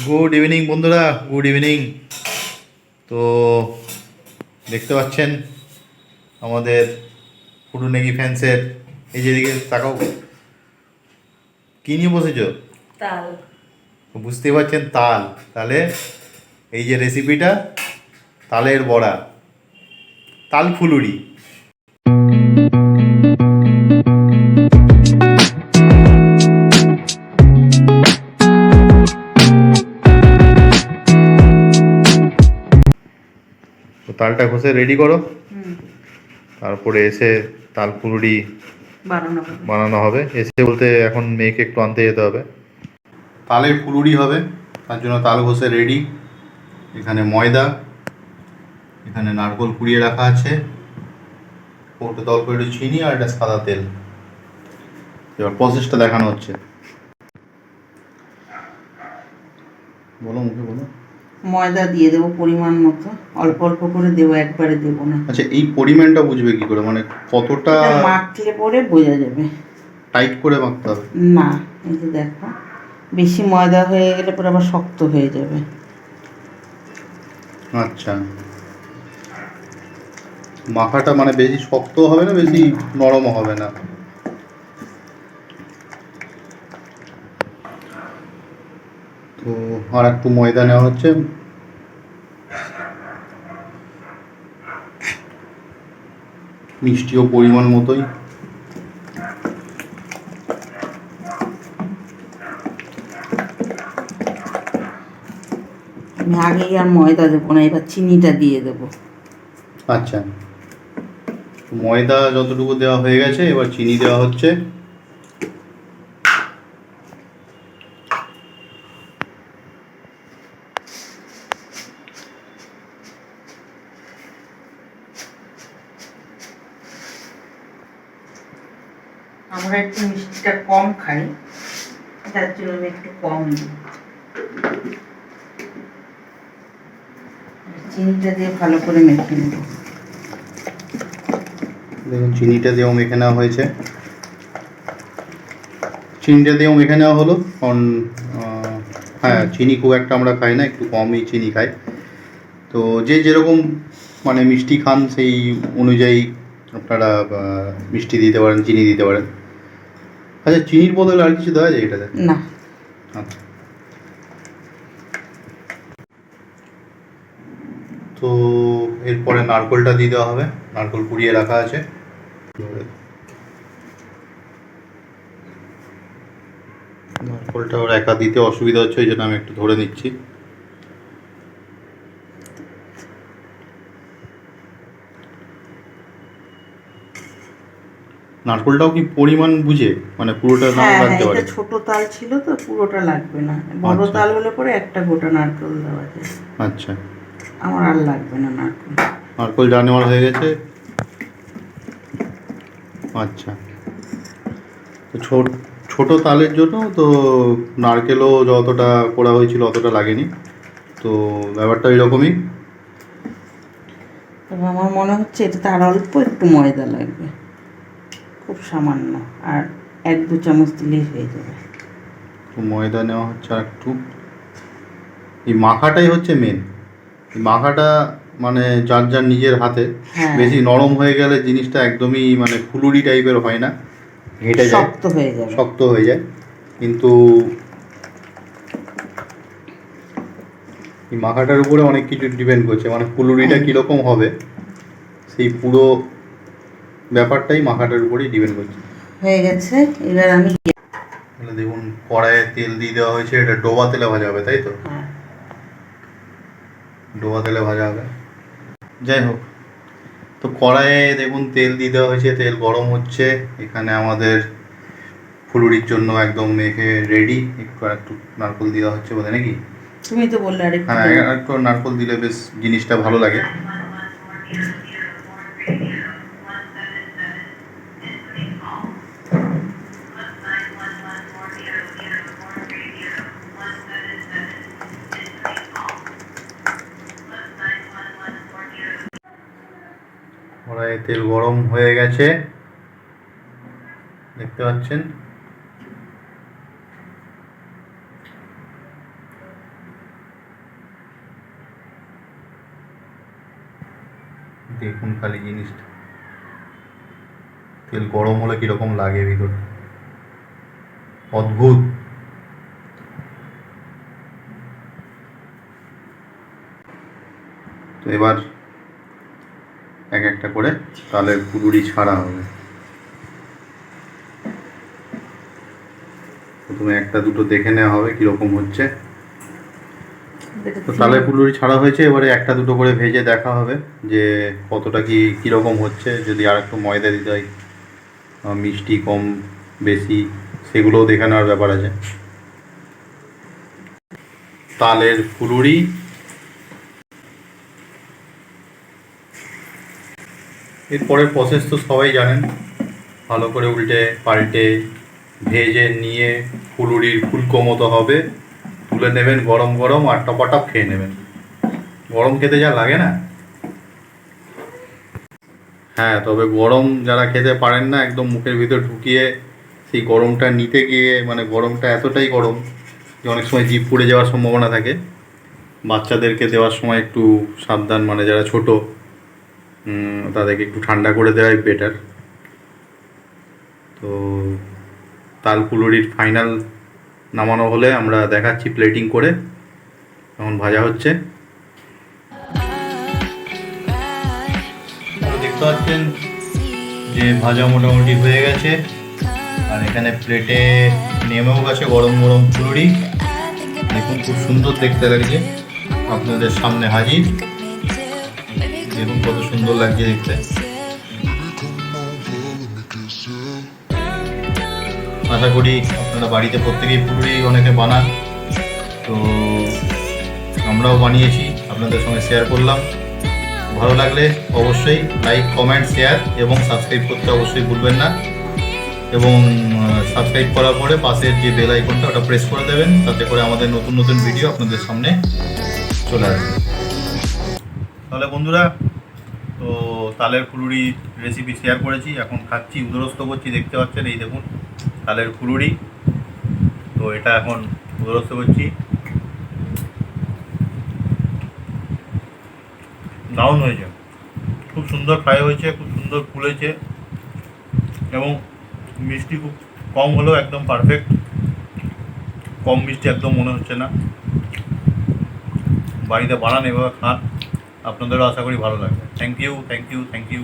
Good evening বন্ধুরা, good evening. তো দেখতে পাচ্ছেন আমাদের ফুডুনাগি ফ্যান্সের এই যেদিকে তাকাও, কী নিয়ে বসেছো? তাল। বুঝতে পারছেন, তাল। তাহলে এই যে রেসিপিটা, তালের বড়া, তাল ফুলুরি। তো তালটা ঘষে রেডি করো, তারপরে এসে তাল ফুলুরি বানানো হবে। এসে বলতে এখন মেয়েকে একটু আনতে যেতে হবে। তালের ফুলুরি হবে, তার জন্য তাল ঘষে রেডি। এখানে ময়দা, এখানে নারকোল কুড়িয়ে রাখা আছে, কৌটো অল্প একটু চিনি আর একটা সাদা তেল। এবার প্রসেসটা দেখানো হচ্ছে। বলো, মুখে বলো। ময়দা দিয়ে দেবো পরিমাণ মতো, অল্প অল্প করে দেবো, একবারে দেবো না। আচ্ছা, এই পরিমাণটা বুঝবে কি করে, মানে কতটা? মাখলে পরে বোঝা যাবে। টাইট করে মাখতে হবে না, এই যে দেখো, বেশি ময়দা হয়ে গেলে পরে আবার শক্ত হয়ে যাবে। আচ্ছা, মাখাটা মানে বেশি শক্ত হবে না, বেশি নরমও হবে না। তো আর একটু ময়দা নেওয়া হচ্ছে, মিষ্টিও পরিমাণ মতোই। আমি আগেই আর ময়দা দেবো না, এবার চিনিটা দিয়ে দেবো। আচ্ছা, ময়দা যতটুকু দেওয়া হয়ে গেছে, এবার চিনি দেওয়া হচ্ছে। আমরা একটু মিষ্টিটা কম খাই, যার জন্য আমি একটু কম দিই। চিনিটা দিয়ে ভালো করে মেখে নেব। দেখুন, চিনিটা দিয়েও মেখে নেওয়া হয়েছে। চিনিটা দিয়েও মেখে নেওয়া হলো, কারণ হ্যাঁ, চিনি খুব একটা আমরা খাই না, একটু কমই চিনি খাই। তো যে যেরকম মানে মিষ্টি খান, সেই অনুযায়ী আপনারা মিষ্টি দিতে পারেন, চিনি দিতে পারেন। আচ্ছা, চিনির বদলে আর কিছু দেওয়া যায় এটাতে? না। আচ্ছা, তো এরপরে নারকোলটা দিয়ে দেওয়া হবে, নারকোল কুড়িয়ে রাখা আছে। নারকোলটা ওর একা দিতে অসুবিধা হচ্ছে, ওই জন্য আমি একটু ধরে নিচ্ছি। নারকোলটাও কি পরিমাণ বুঝে, মানে পুরোটা নাও লাগতে পারে? ছোট তাল ছিল তো, পুরোটা লাগবে না। বড় তাল হলে পরে একটা গোটা নারকেল দেওয়া যায়। আচ্ছা, আমার আর লাগবে না নারকেল। নারকোল যা নেওয়ার হয়ে গেছে। আচ্ছা, তো ছোট তালের জন্য তো নারকেলও যতটা করা হয়েছিল অতটা লাগেনি, তো ব্যাপারটা এরকমই। তবে আমার মনে হচ্ছে এটাতে আর অল্প একটু ময়দা লাগবে, খুব সামান্য, আর 1-2 চামচ দিলেই হয়ে যাবে। তো ময়দা নেওয়া হচ্ছে আর একটু। এই মাখাটাই হচ্ছে মেন। এই মাখাটা মানে যার যার নিজের হাতে। বেশি নরম হয়ে গেলে জিনিসটা একদমই মানে ফুলুরি টাইপের হয় না, ঘেঁটে যায়, শক্ত হয়ে যাবে। শক্ত হয়ে যায়। কিন্তু এই মাখাটার উপরে অনেক কিছু ডিপেন্ড করছে, মানে ফুলুরিটা কীরকম হবে, সেই পুরো ব্যাপারটাই মাখাটার উপরেই ডিপেন্ড করছে। হয়ে গেছে, এবার আমি দেখুন, কড়াইয়ে তেল দিয়ে দেওয়া হয়েছে, এটা ডোবা তেলে ভাজা হবে, তাই তো? ডোবা তেলে ভাজা হবে। যাই হোক, তো কড়াইয়ে দেখুন তেল দিয়ে দেওয়া হয়েছে, তেল গরম হচ্ছে। এখানে আমাদের ফুলুরির জন্য একদম মেখে রেডি। একটু নারকোল দেওয়া হচ্ছে বোধহয়, নাকি? তুমি তো বললে আরেকটু। হ্যাঁ, একটু নারকোল দিলে বেশ জিনিসটা ভালো লাগে। কড়াইয়ে তেল গরম হয়ে গেছে, দেখতে পাচ্ছেন। দেখুন খালি জিনিসটা, তেল গরম হলে কীরকম লাগে ভিতরে, অদ্ভুত। তো এবার এক একটা করে তালের ফুলুরি ছাড়া হবে। প্রথমে একটা দুটো দেখে নেওয়া হবে কীরকম হচ্ছে। তো তালের ফুলুরি ছাড়া হয়েছে, এবারে একটা দুটো করে ভেজে দেখা হবে যে কতটা কীরকম হচ্ছে। যদি আর একটু ময়দা দিতে হয়, মিষ্টি কম বেশি, সেগুলোও দেখে নেওয়ার ব্যাপার আছে। তালের ফুলুরি এরপরের প্রসেস তো সবাই জানেন, ভালো করে উল্টে পাল্টে ভেজে নিয়ে ফুলুরির ফুলকো মতো হবে, তুলে নেবেন গরম গরম আর টপাটপ খেয়ে নেবেন। গরম খেতে যা লাগে না। হ্যাঁ, তবে গরম যারা খেতে পারেন না, একদম মুখের ভিতর ঢুকিয়ে সেই গরমটা নিতে গিয়ে, মানে গরমটা এতটাই গরম যে অনেক সময় জিভ পুড়ে যাওয়ার সম্ভাবনা থাকে। বাচ্চাদেরকে দেওয়ার সময় একটু সাবধান, মানে যারা ছোট তাদেরকে একটু ঠান্ডা করে দেওয়াই বেটার। তো তাল ফুলুরির ফাইনাল নামানো হলে আমরা দেখাচ্ছি প্লেটিং করে, এখন ভাজা হচ্ছে। দেখতে পাচ্ছেন যে ভাজা মোটামুটি হয়ে গেছে, আর এখানে প্লেটে নেমেও গেছে গরম গরম ফুলুরি। দেখুন খুব সুন্দর দেখতে লাগছে, আপনাদের সামনে হাজির। দেখুন কত সুন্দর লাগছে দেখতে। আশা করি আপনারা বাড়িতে প্রত্যেকেই ফুলুরি অনেকে বানান, তো আমরাও বানিয়েছি, আপনাদের সঙ্গে শেয়ার করলাম। ভালো লাগলে অবশ্যই লাইক, কমেন্ট, শেয়ার এবং সাবস্ক্রাইব করতে অবশ্যই ভুলবেন না। এবং সাবস্ক্রাইব করার পরে পাশের যে বেল আইকনটা ওটা প্রেস করে দেবেন, তাতে করে আমাদের নতুন নতুন ভিডিও আপনাদের সামনে চলে আসবে। তাহলে বন্ধুরা, তো তালের ফুলুরি রেসিপি শেয়ার করেছি, এখন খাচ্ছি, উদরস্থ করছি। দেখতে পাচ্ছেন, এই দেখুন তালের ফুলুরি। তো এটা এখন উদরস্থ করছি। দারুণ হয়েছে, খুব সুন্দর ফ্রাই হয়েছে, খুব সুন্দর ফুলেছে, এবং মিষ্টি খুব কম হলেও একদম পারফেক্ট, কম মিষ্টি একদম মনে হচ্ছে না। বাড়িতে বানান, এভাবে খান, আপনাদেরও আশা করি ভালো লাগবে। Thank you, thank you, thank you.